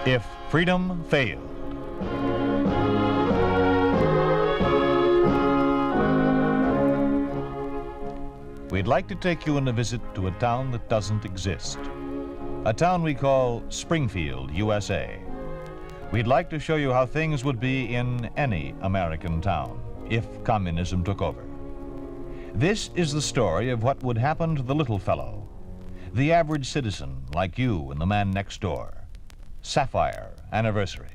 If Freedom Failed. We'd like to take you on a visit to a town that doesn't exist. A town we call Springfield, USA. We'd like to show you how things would be in any American town if communism took over. This is the story of what would happen to the little fellow, the average citizen like you and the man next door. Saphire Anniversary.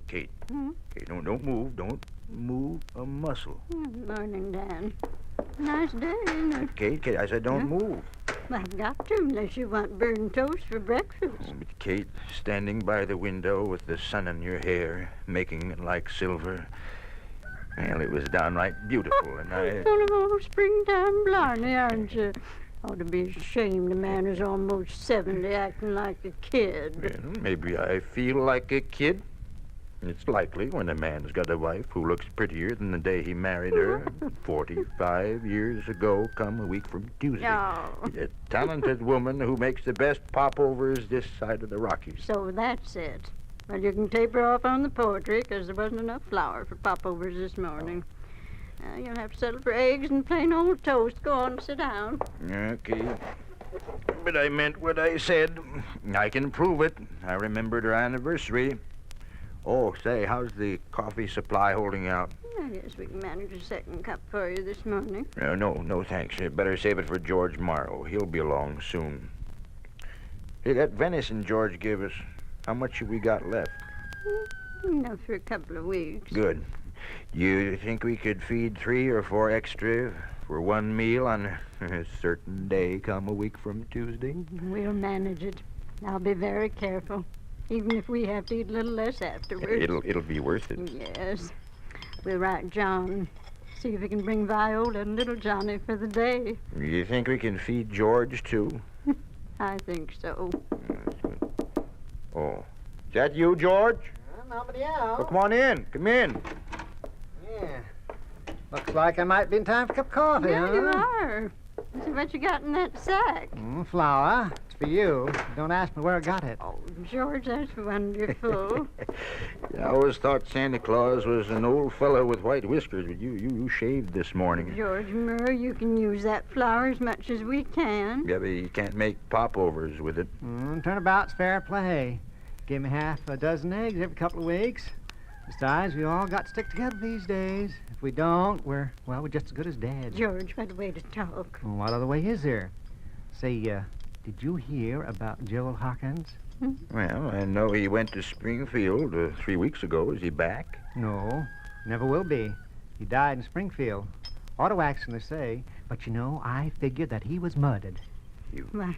Kate. Kate, don't move. Don't move a muscle. Morning, Dan. Nice day, isn't it? Kate, I said don't move. I've got to, unless you want burned toast for breakfast. Oh, but Kate, standing by the window with the sun in your hair, making it like silver, well, it was downright beautiful, and I... Full of old springtime blarney, aren't you? Ought to be ashamed a man who's almost 70 acting like a kid. Well, maybe I feel like a kid. It's likely when a man's got a wife who looks prettier than the day he married her 45 years ago, come a week from Tuesday. Oh. A talented woman who makes the best popovers this side of the Rockies. So that's it. Well, you can taper off on the poetry, because there wasn't enough flour for popovers this morning. You'll have to settle for eggs and plain old toast. Go on, sit down. Okay. But I meant what I said. I can prove it. I remembered our anniversary. Oh, say, how's the coffee supply holding out? I guess we can manage a second cup for you this morning. No, thanks. Better save it for George Morrow. He'll be along soon. Hey, that venison George gave us, how much have we got left? Enough for a couple of weeks. Good. You think we could feed 3 or 4 extra for one meal on a certain day come a week from Tuesday? We'll manage it. I'll be very careful. Even if we have to eat a little less afterwards. It'll be worth it. Yes. We'll write John. See if he can bring Viola and little Johnny for the day. You think we can feed George, too? I think so. Oh. Is that you, George? Nobody else. Well, come on in. Come in. Yeah. Looks like I might be in time for a cup of coffee, Yeah, huh? you are. See what you got in that sack. Flour. It's for you. Don't ask me where I got it. Oh, George, that's wonderful. I always thought Santa Claus was an old fellow with white whiskers, but you shaved this morning. George Murray, you can use that flour as much as we can. Yeah, but you can't make popovers with it. Turnabout's fair play. Give me half a dozen eggs every couple of weeks. Besides, we all got to stick together these days. If we don't, we're just as good as dead. George, what a way to talk. Well, what other way is there? Say, did you hear about Joel Hawkins? Well, I know he went to Springfield 3 weeks ago. Is he back? No, never will be. He died in Springfield. Auto accident, they say. But you know, I figured that he was murdered. Why,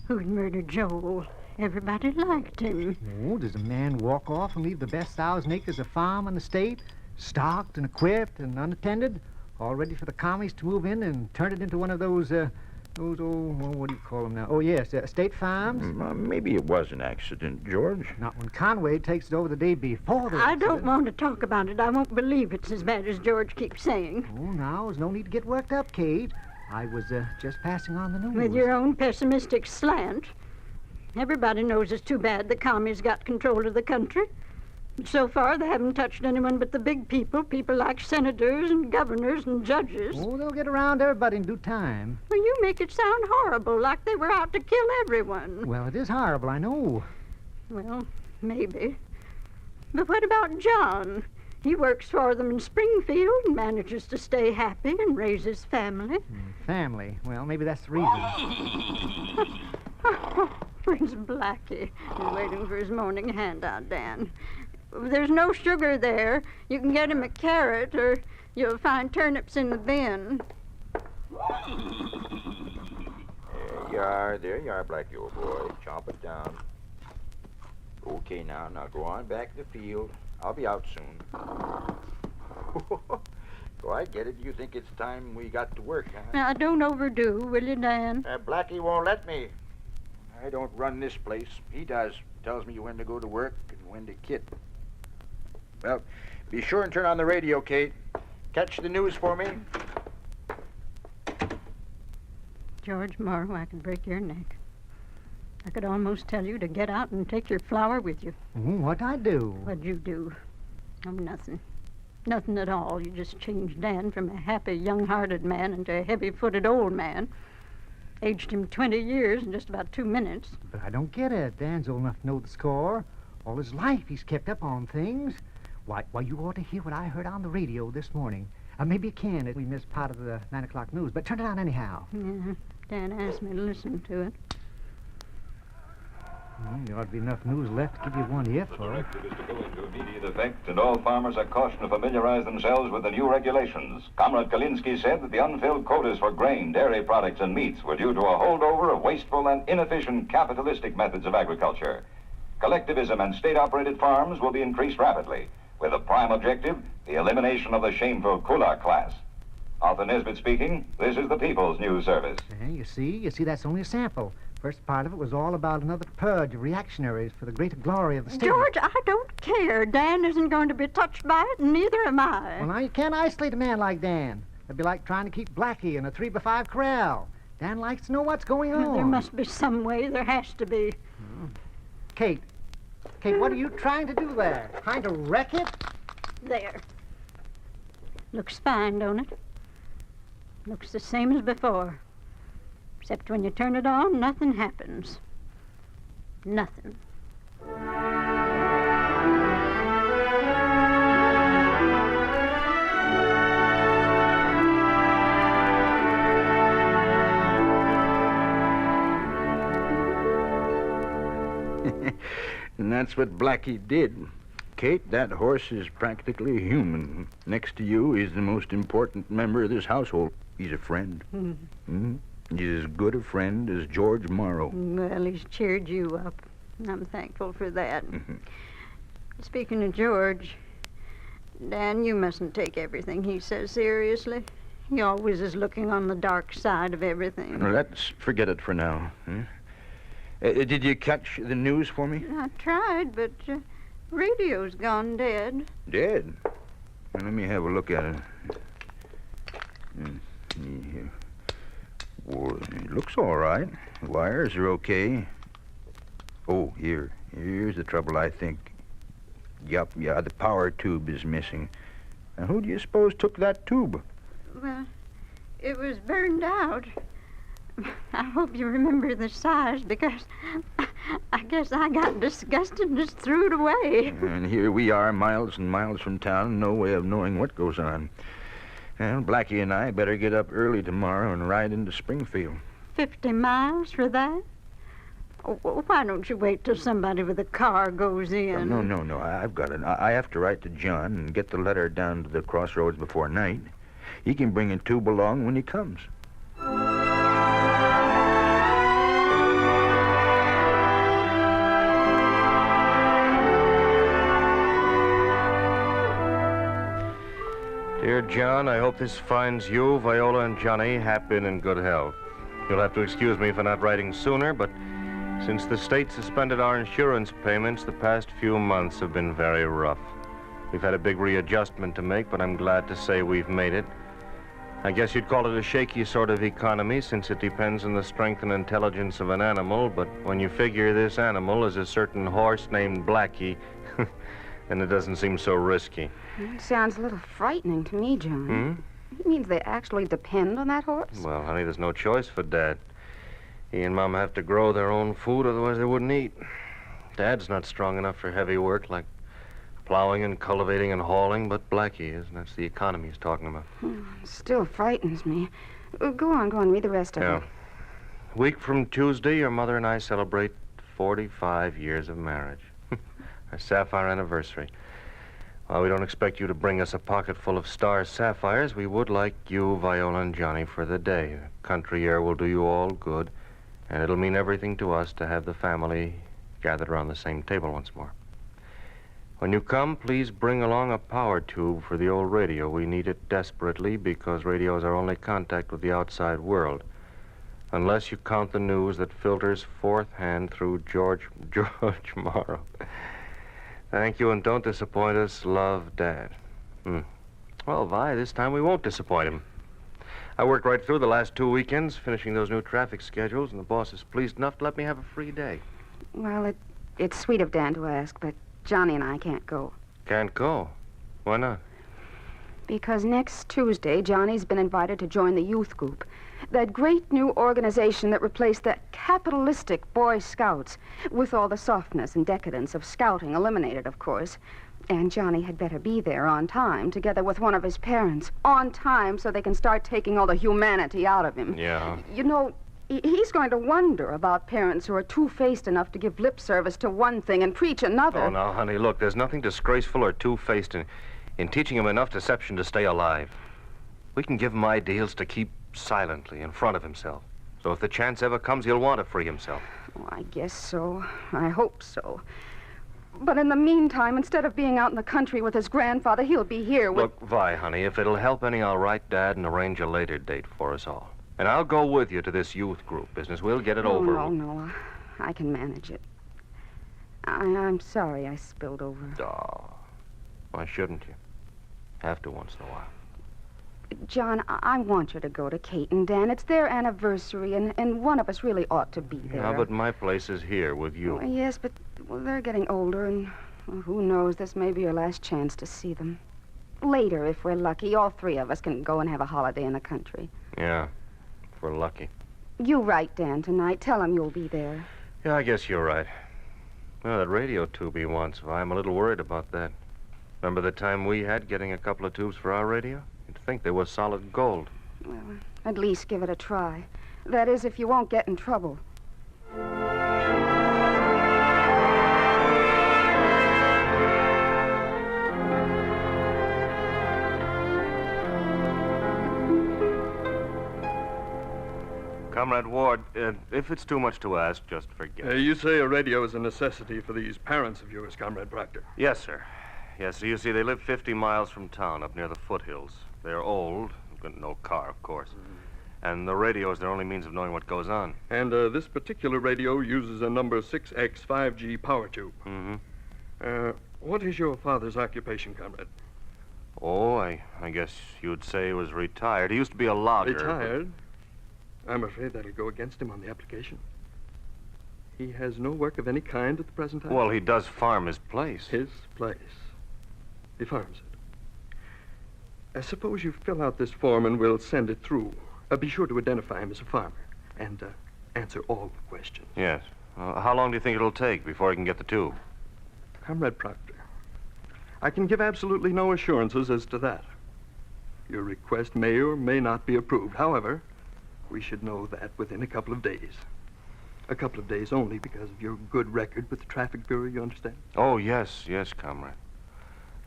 who'd murder Joel? Everybody liked him. Oh, does a man walk off and leave the best 1,000 acres of farm in the state, stocked and equipped and unattended, all ready for the commies to move in and turn it into one of those what do you call them now? Oh, yes, state farms? Maybe it was an accident, George. Not when Conway takes it over the day before the accident. I don't want to talk about it. I won't believe it's as bad as George keeps saying. Oh, now, there's no need to get worked up, Kate. I was just passing on the news. With your own pessimistic slant. Everybody knows it's too bad the commies got control of the country. So far, they haven't touched anyone but the big people like senators and governors and judges. Oh, they'll get around to everybody in due time. Well, you make it sound horrible, like they were out to kill everyone. Well, it is horrible, I know. Well, maybe. But what about John? He works for them in Springfield and manages to stay happy and raise his family. Family? Well, maybe that's the reason. Where's Blackie? He's waiting for his morning handout, Dan. There's no sugar there. You can get him a carrot, or you'll find turnips in the bin. There you are, Blackie, old boy. Chomp it down. Okay, now go on back to the field. I'll be out soon. Oh, I get it. You think it's time we got to work, huh? Now, don't overdo, will you, Dan? Blackie won't let me. I don't run this place. He does. Tells me when to go to work and when to kid. Well, be sure and turn on the radio, Kate. Catch the news for me. George Morrow, I could break your neck. I could almost tell you to get out and take your flour with you. What'd I do? What'd you do? Oh, nothing. Nothing at all. You just changed Dan from a happy, young-hearted man into a heavy-footed old man. Aged him 20 years in just about 2 minutes. But I don't get it. Dan's old enough to know the score. All his life he's kept up on things. Why, you ought to hear what I heard on the radio this morning. Maybe you can if we missed part of the 9 o'clock news, but turn it on anyhow. Yeah, Dan asked me to listen to it. There ought to be enough news left to give you one The earful. directive is to go into immediate effect, and all farmers are cautioned to familiarize themselves with the new regulations. Comrade Kalinsky said that the unfilled quotas for grain, dairy products, and meats were due to a holdover of wasteful and inefficient capitalistic methods of agriculture. Collectivism and state-operated farms will be increased rapidly, with a prime objective, the elimination of the shameful kulak class. Arthur Nesbitt speaking. This is the People's News Service. You see, that's only a sample. First part of it was all about another purge of reactionaries for the greater glory of the state. George, I don't care. Dan isn't going to be touched by it, and neither am I. Well, now, you can't isolate a man like Dan. It'd be like trying to keep Blackie in a 3x5 corral. Dan likes to know what's going on. There must be some way. There has to be. Kate, what are you trying to do there? Trying to wreck it? There. Looks fine, don't it? Looks the same as before. Except when you turn it on, nothing happens. Nothing. And that's what Blackie did. Kate, that horse is practically human. Next to you, he's the most important member of this household. He's a friend. He's as good a friend as George Morrow. Well, he's cheered you up. I'm thankful for that. Speaking of George, Dan, you mustn't take everything he says seriously. He always is looking on the dark side of everything. Well, let's forget it for now. Did you catch the news for me? I tried, but radio's gone dead. Dead? Well, let me have a look at it. Here. Well, it looks all right. The wires are okay. Oh, here's the trouble, I think. Yup, the power tube is missing. Now, who do you suppose took that tube? Well, it was burned out. I hope you remember the size, because I guess I got disgusted and just threw it away. And here we are, miles and miles from town, no way of knowing what goes on. Well, Blackie and I better get up early tomorrow and ride into Springfield. 50 miles for that? Oh, well, why don't you wait till somebody with a car goes in? No, I've got it. I have to write to John and get the letter down to the crossroads before night. He can bring a tube along when he comes. Dear John, I hope this finds you, Viola, and Johnny happy and in good health. You'll have to excuse me for not writing sooner, but since the state suspended our insurance payments, the past few months have been very rough. We've had a big readjustment to make, but I'm glad to say we've made it. I guess you'd call it a shaky sort of economy, since it depends on the strength and intelligence of an animal, but when you figure this animal is a certain horse named Blackie, then it doesn't seem so risky. It sounds a little frightening to me, John. It means they actually depend on that horse? Well, honey, there's no choice for Dad. He and Mom have to grow their own food, otherwise they wouldn't eat. Dad's not strong enough for heavy work like plowing and cultivating and hauling, but Blackie is, and that's the economy he's talking about. It still frightens me. Go on, read the rest of it. A week from Tuesday, your mother and I celebrate 45 years of marriage. Our Saphire anniversary. While we don't expect you to bring us a pocket full of star sapphires, we would like you, Viola, and Johnny for the day. The country air will do you all good, and it'll mean everything to us to have the family gathered around the same table once more. When you come, please bring along a power tube for the old radio. We need it desperately because radio is our only contact with the outside world. Unless you count the news that filters fourth hand through George Morrow. Thank you, and don't disappoint us. Love, Dad. Well, Vi, this time we won't disappoint him. I worked right through the last 2 weekends, finishing those new traffic schedules, and the boss is pleased enough to let me have a free day. Well, it's sweet of Dan to ask, but Johnny and I can't go. Can't go? Why not? Because next Tuesday, Johnny's been invited to join the youth group. That great new organization that replaced that capitalistic Boy Scouts, with all the softness and decadence of scouting eliminated, of course. And Johnny had better be there on time, together with one of his parents. On time, so they can start taking all the humanity out of him. Yeah. You know, he's going to wonder about parents who are two-faced enough to give lip service to one thing and preach another. Oh, now, honey, look, there's nothing disgraceful or two-faced in teaching him enough deception to stay alive. We can give him ideals to keep silently in front of himself. So if the chance ever comes, he'll want to free himself. Oh, I guess so. I hope so. But in the meantime, instead of being out in the country with his grandfather, he'll be here with... Look, Vi, honey, if it'll help any, I'll write Dad and arrange a later date for us all. And I'll go with you to this youth group business. We'll get it over. No. I can manage it. I'm sorry I spilled over. Oh, why shouldn't you? Have to once in a while. John, I want you to go to Kate and Dan. It's their anniversary, and one of us really ought to be there. Yeah, but my place is here with you. Well, yes, but they're getting older, and who knows, this may be your last chance to see them. Later, if we're lucky, all three of us can go and have a holiday in the country. Yeah, if we're lucky. You write Dan tonight. Tell him you'll be there. Yeah, I guess you're right. Well, that radio tube he wants, Vi, I'm a little worried about that. Remember the time we had getting a couple of tubes for our radio? You'd think they were solid gold. Well, at least give it a try. That is, if you won't get in trouble. Comrade Ward, if it's too much to ask, just forget it. You say a radio is a necessity for these parents of yours, Comrade Proctor. Yes, sir. Yes, so you see, they live 50 miles from town, up near the foothills. They're old, no car, of course. And the radio is their only means of knowing what goes on. And this particular radio uses a number 6X 5G power tube. Mm-hmm. What is your father's occupation, Comrade? Oh, I guess you'd say he was retired. He used to be a logger. Retired? I'm afraid that'll go against him on the application. He has no work of any kind at the present time? Well, he does farm his place. His place. He farms it. Suppose you fill out this form and we'll send it through. Be sure to identify him as a farmer and answer all the questions. Yes. How long do you think it'll take before he can get the tube? Comrade Proctor, I can give absolutely no assurances as to that. Your request may or may not be approved. However, we should know that within a couple of days. A couple of days only because of your good record with the Traffic Bureau, you understand? Oh, yes, comrade.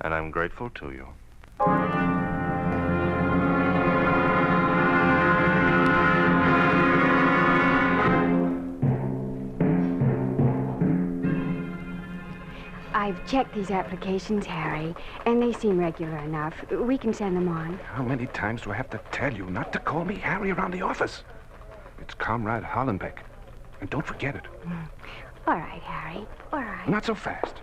And I'm grateful to you. I've checked these applications, Harry, and they seem regular enough. We can send them on. How many times do I have to tell you not to call me Harry around the office? It's Comrade Hollenbeck. And don't forget it. All right, Harry. All right. Not so fast.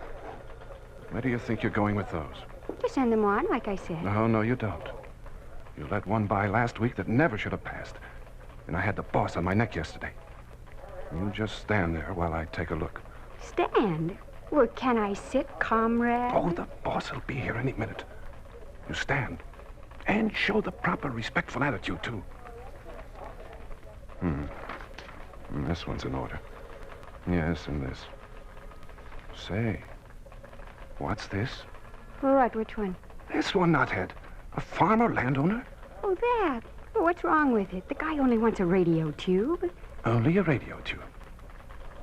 Where do you think you're going with those? To send them on, like I said. No, you don't. You let one by last week that never should have passed. And I had the boss on my neck yesterday. You just stand there while I take a look. Stand? Well, can I sit, comrade? Oh, the boss will be here any minute. You stand. And show the proper respectful attitude, too. This one's in order. Yes, and this. Say, what's this? All right, which one? This one, knothead. A farmer landowner? Oh, that. Well, what's wrong with it? The guy only wants a radio tube. Only a radio tube.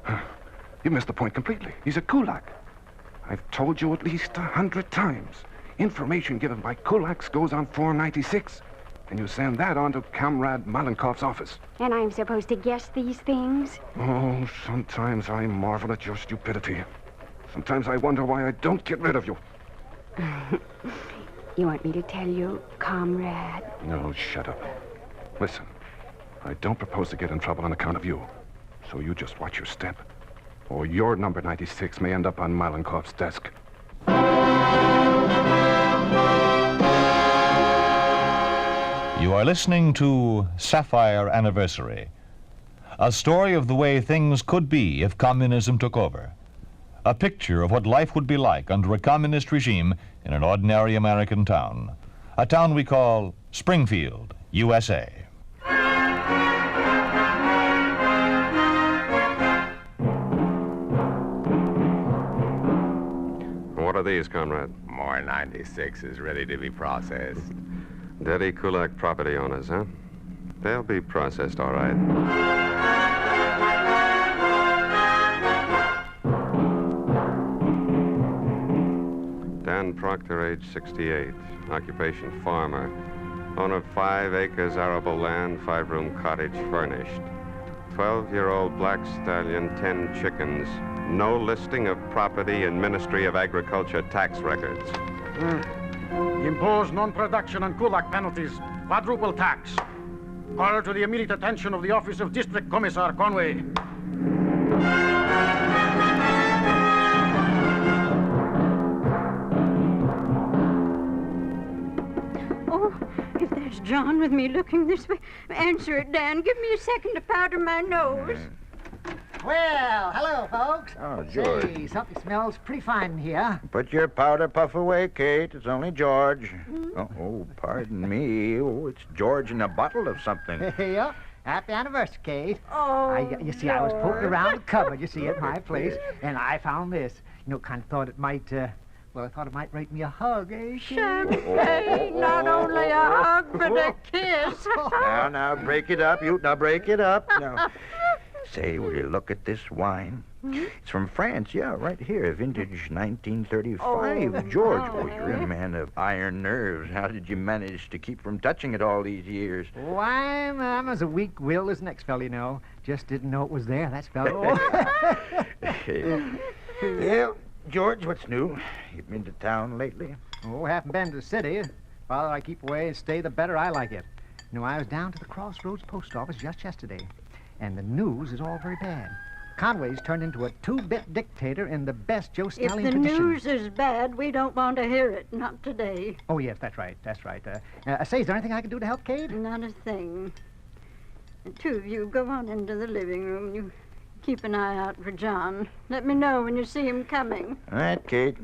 Huh. You missed the point completely. He's a kulak. I've told you at least 100 times. Information given by kulaks goes on 496. And you send that on to Comrade Malenkov's office. And I'm supposed to guess these things? Oh, sometimes I marvel at your stupidity. Sometimes I wonder why I don't get rid of you. You want me to tell you, comrade? No, shut up. Listen, I don't propose to get in trouble on account of you. So you just watch your step. Or your number 96 may end up on Malenkov's desk. You are listening to Saphire Anniversary, a story of the way things could be if communism took over. A picture of what life would be like under a communist regime in an ordinary American town. A town we call Springfield, USA. What are these, Conrad? More 96s ready to be processed. Dirty Kulak property owners, huh? They'll be processed, all right. Dan Proctor, age 68. Occupation farmer. Owner of 5 acres arable land, 5-room cottage furnished. 12-year-old black stallion, 10 chickens. No listing of property in Ministry of Agriculture tax records. Impose non-production and kulak penalties. Quadruple tax. Call to the immediate attention of the Office of District Commissar Conway. Oh, if there's John with me looking this way, answer it, Dan. Give me a second to powder my nose. Well, hello, folks. Oh, George. Hey, something smells pretty fine in here. Put your powder puff away, Kate. It's only George. Oh, pardon me. Oh, it's George in a bottle of something. Yep. Happy anniversary, Kate. Oh, You see, I was poking around the cupboard, you see, at my place, and I found this. You know, kind of thought it might, I thought it might rate me a hug, eh, Kate? Champagne, not only a hug, but a kiss. Now, break it up. Now, break it up. Now, say, will you look at this wine? It's from France, yeah, right here, vintage 1935. Oh, George, my. you're a man of iron nerves. How did you manage to keep from touching it all these years? Oh, I'm as a weak-willed as next fella, you know. Just didn't know it was there, that fella. Yeah, George, what's new? You been to town lately? Oh, haven't been to the city. The farther I keep away and stay, the better I like it. You know, I was down to the Crossroads post office just yesterday, and the news is all very bad. Conway's turned into a 2-bit dictator in the best Joe If Stallion the tradition. news is bad, we don't want to hear it. Not today. Oh, yes, that's right. Say, is there anything I can do to help, Kate? Not a thing. The two of you go on into the living room. You keep an eye out for John. Let me know when you see him coming. All right, Kate.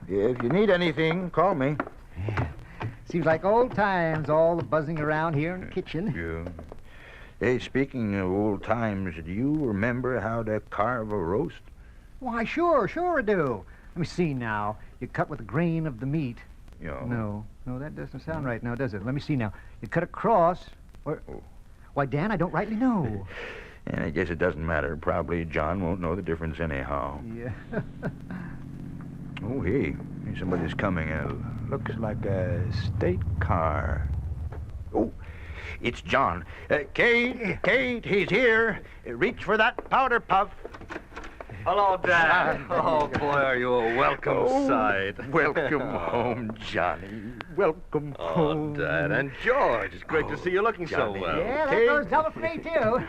If you need anything, call me. Yeah. Seems like old times, all the buzzing around here in the kitchen. Yeah. Hey, speaking of old times, do you remember how to carve a roast? Why, sure I do. Let me see now. You cut with the grain of the meat. Yeah. No, that doesn't sound right now, does it? Let me see now. You cut across, or... Why, Dan, I don't rightly know. And I guess it doesn't matter. Probably John won't know the difference anyhow. Yeah. Oh, hey, somebody's coming. Looks like a state car. Oh, it's John. Kate, he's here. Reach for that powder puff. Hello, Dad. Oh, boy, are you a welcome sight. Welcome home, Johnny. Welcome home. Oh, Dad, and George. It's great to see you looking Johnny. so well. Yeah, that goes double for me, too.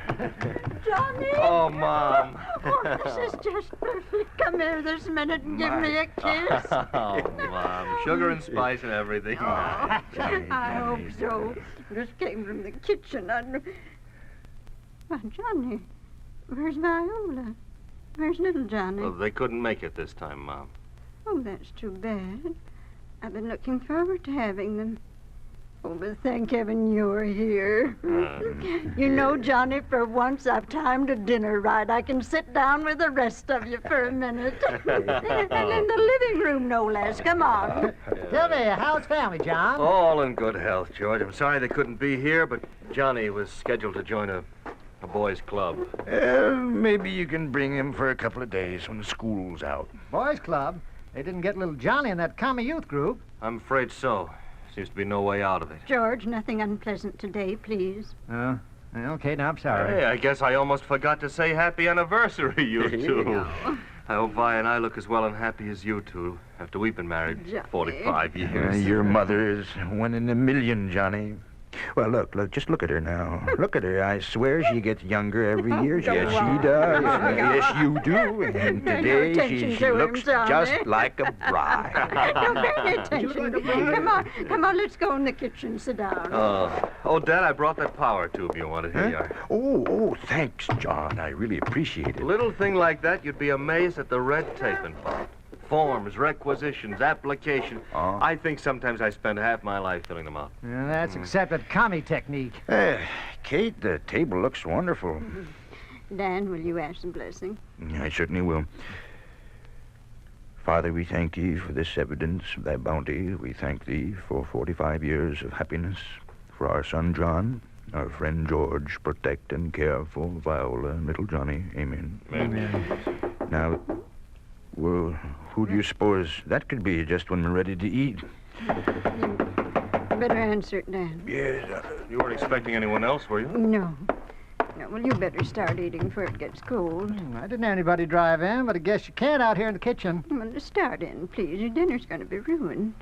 Johnny! Oh, Mom. Oh, this is just perfect. Come here this minute and give me a kiss. Oh, Mom. Sugar and spice and everything. Oh, I hope so. Just came from the kitchen. Why, Johnny, where's Viola? Where's little Johnny? Well, they couldn't make it this time, Mom. Oh, that's too bad. I've been looking forward to having them. Oh, but thank heaven you're here. You know, Johnny, for once I've timed a dinner right. I can sit down with the rest of you for a minute. And in the living room, no less. Come on. Tell me, how's family, John? All in good health, George. I'm sorry they couldn't be here, but Johnny was scheduled to join a boys' club. Maybe you can bring him for a couple of days when the school's out. Boys' club? They didn't get little Johnny in that commie youth group. I'm afraid so. Seems to be no way out of it. George, nothing unpleasant today, please. Oh, okay, now I'm sorry. Hey, I guess I almost forgot to say happy anniversary, you two. I hope Vi and I look as well and happy as you two after we've been married Johnny. 45 years. Your mother is one in a million, Johnny. Well, look, just look at her now. Look at her. I swear she gets younger every year. Yes, she does. Yes, you do. And today she looks just like a bride. Don't pay any attention. Come on, let's go in the kitchen. Sit down. Oh, Dad, I brought that power tube you wanted. Here you are. Oh, thanks, John. I really appreciate it. A little thing like that, you'd be amazed at the red tape involved. Forms, requisitions, application. I think sometimes I spend half my life filling them out. Yeah, that's accepted commie technique. Kate, the table looks wonderful. Dan, will you ask some blessing? I certainly will. Father, we thank thee for this evidence of thy bounty. We thank thee for 45 years of happiness. For our son John, our friend George, protect and care for Viola and little Johnny. Amen. Amen. Now, well, who do you suppose that could be just when we're ready to eat? You better answer it, Dan. Yes. You weren't expecting anyone else, were you? No. Well, you better start eating before it gets cold. I didn't have anybody drive in, but I guess you can't out here in the kitchen. Well, start in, please. Your dinner's going to be ruined.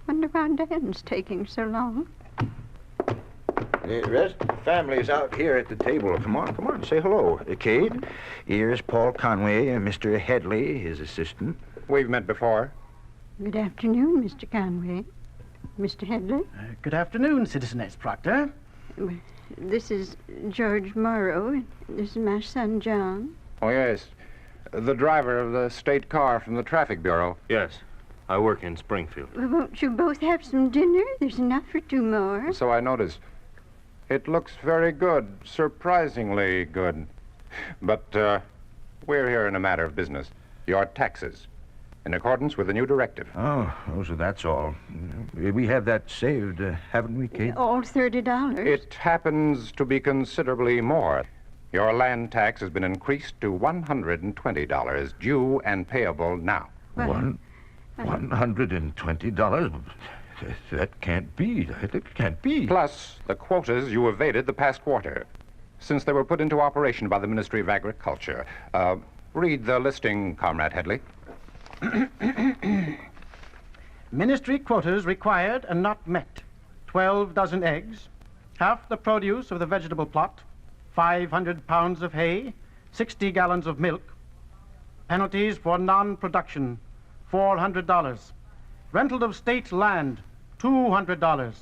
Wonder why Dan's taking so long. The rest of the family's out here at the table. Come on, say hello. Kate, here's Paul Conway and Mr. Headley, his assistant. We've met before. Good afternoon, Mr. Conway. Mr. Headley? Good afternoon, Citizeness Proctor. This is George Morrow. This is my son, John. Oh, yes. The driver of the state car from the Traffic Bureau. Yes. I work in Springfield. Well, won't you both have some dinner? There's enough for 2 more. So I notice. It looks very good, surprisingly good. But we're here in a matter of business. Your taxes, in accordance with the new directive. Oh, so that's all. We have that saved, haven't we, Kate? All $30. It happens to be considerably more. Your land tax has been increased to $120, due and payable now. $120? That can't be. That can't be. Plus the quotas you evaded the past quarter, since they were put into operation by the Ministry of Agriculture. Read the listing, Comrade Headley. Ministry quotas required and not met. 12 dozen eggs, half the produce of the vegetable plot, 500 pounds of hay, 60 gallons of milk. Penalties for non-production, $400. Rental of state land, $200.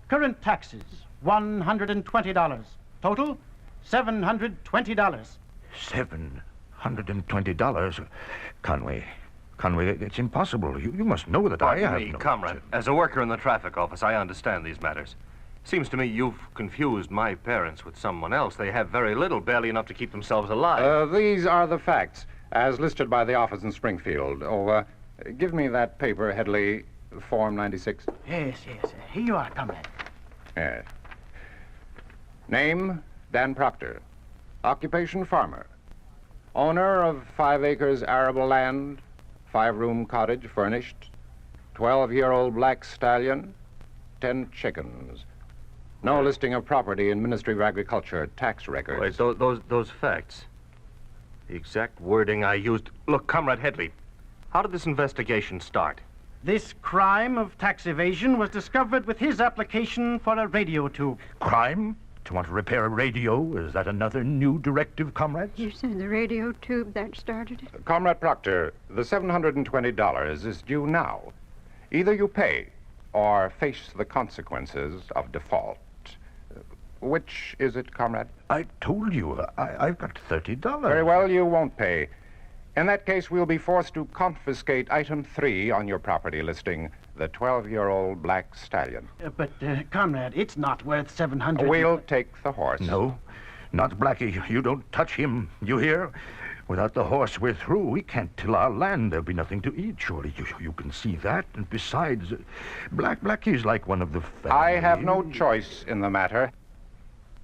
Current taxes, $120. Total, $720. $720? Conway, it's impossible. You must know that I have no... Comrade. As a worker in the traffic office, I understand these matters. Seems to me you've confused my parents with someone else. They have very little, barely enough to keep themselves alive. These are the facts, as listed by the office in Springfield. Give me that paper, Headley, Form 96. Yes. Here you are, Comrade. Yes. Name, Dan Proctor. Occupation, farmer. Owner of 5 acres arable land, 5-room cottage furnished, 12-year-old black stallion, 10 chickens. No listing of property in Ministry of Agriculture tax records. Wait, those facts. The exact wording I used. Look, Comrade Headley, how did this investigation start? This crime of tax evasion was discovered with his application for a radio tube. Crime? To want to repair a radio? Is that another new directive, comrades? You said the radio tube that started it? Comrade Proctor, the $720 is due now. Either you pay or face the consequences of default. Which is it, Comrade? I told you, I've got $30. Very well, you won't pay. In that case, we'll be forced to confiscate item 3 on your property listing, the 12-year-old black stallion. But, Comrade, it's not worth $700. We'll take the horse. No, not Blackie. You don't touch him. You hear? Without the horse, we're through. We can't till our land. There'll be nothing to eat, surely. You can see that. And besides, Blackie's like one of the family. I have no choice in the matter.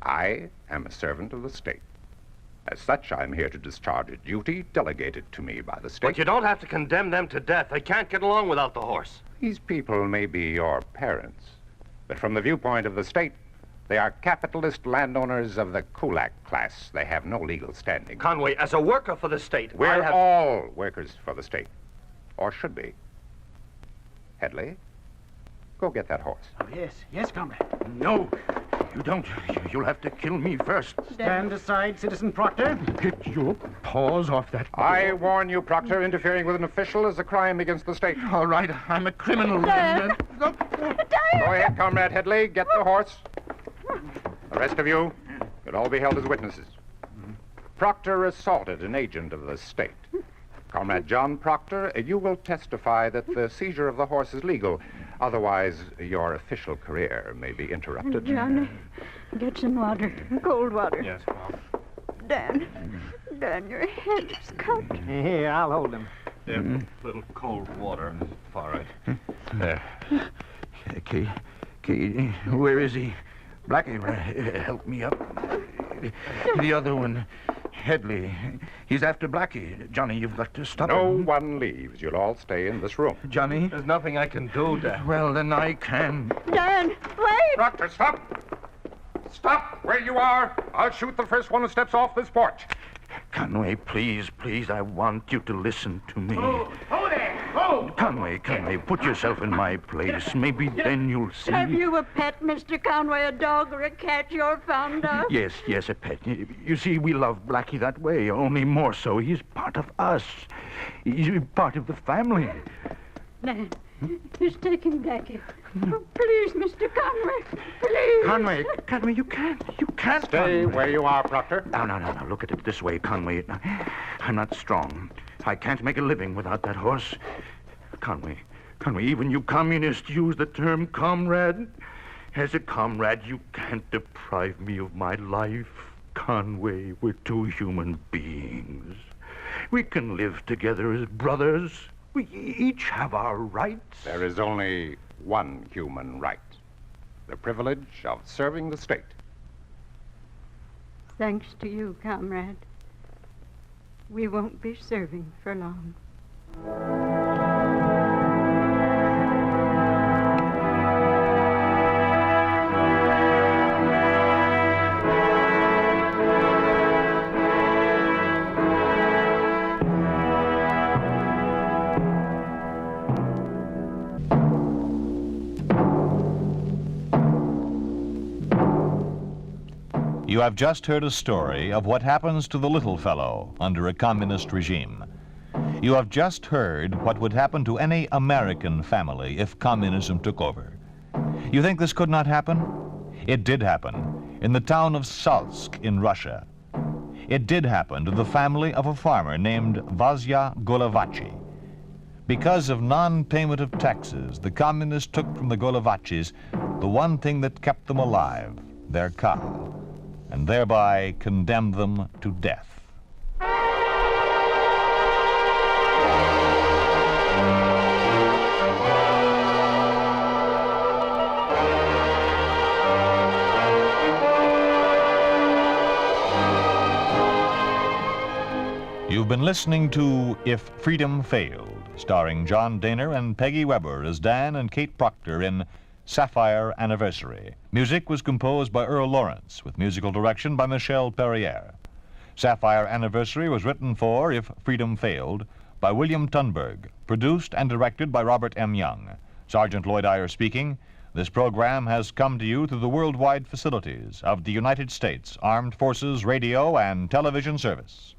I am a servant of the state. As such, I'm here to discharge a duty delegated to me by the state. But you don't have to condemn them to death. They can't get along without the horse. These people may be your parents, but from the viewpoint of the state, They are capitalist landowners of the kulak class. They have no legal standing. Conway, as a worker for the state, We're all workers for the state. Or should be. Headley, go get that horse. Oh, yes, comrade. No, you don't. You'll have to kill me first. Stand aside, Citizen Proctor. Get your paws off that. I warn you, Proctor, interfering with an official is a crime against the state. All right, I'm a criminal. Dad. Go ahead, Comrade Headley. Get the horse. The rest of you, you'll all be held as witnesses. Proctor assaulted an agent of the state. Comrade John Proctor, you will testify that the seizure of the horse is legal. Otherwise, your official career may be interrupted. Johnny, get some water, cold water. Yes, Mom. Dan, your head is cut. Here, I'll hold him. There, little cold water. All right. There. Kate, where is he? Blackie, help me up. The other one, Headley. He's after Blackie. Johnny, you've got to stop No him. one leaves. You'll all stay in this room. Johnny? There's nothing I can do, Dad. Well, then I can. Dan, wait! Proctor, stop! Stop where you are. I'll shoot the first one who steps off this porch. Conway, please, I want you to listen to me. Oh, there! Oh! Conway, put yourself in my place. Maybe then you'll see. Have you a pet, Mr. Conway, a dog or a cat you're fond of? Yes, a pet. You see, we love Blackie that way, only more so. He's part of us. He's part of the family. Dan, he's taking Blackie. Oh, please, Mr. Conway, please. Conway, you can't. Stay where you are, Proctor. No. Look at it this way, Conway. I'm not strong. I can't make a living without that horse. Conway, even you communists use the term comrade. As a comrade, you can't deprive me of my life. Conway, we're two human beings. We can live together as brothers. We each have our rights. There is only one human right. The privilege of serving the state. Thanks to you, comrade. We won't be serving for long. You have just heard a story of what happens to the little fellow under a communist regime. You have just heard what would happen to any American family if communism took over. You think this could not happen? It did happen in the town of Salsk in Russia. It did happen to the family of a farmer named Vasya Golovachy. Because of non-payment of taxes, the communists took from the Golovachys the one thing that kept them alive, their cow, and thereby condemned them to death. You've been listening to If Freedom Failed, starring John Daner and Peggy Weber as Dan and Kate Proctor in Saphire Anniversary. Music was composed by Earl Lawrence, with musical direction by Michel Perrier. Saphire Anniversary was written for If Freedom Failed by William Tunberg, produced and directed by Robert M. Young. Sergeant Lloyd Iyer speaking. This program has come to you through the worldwide facilities of the United States Armed Forces Radio and Television Service.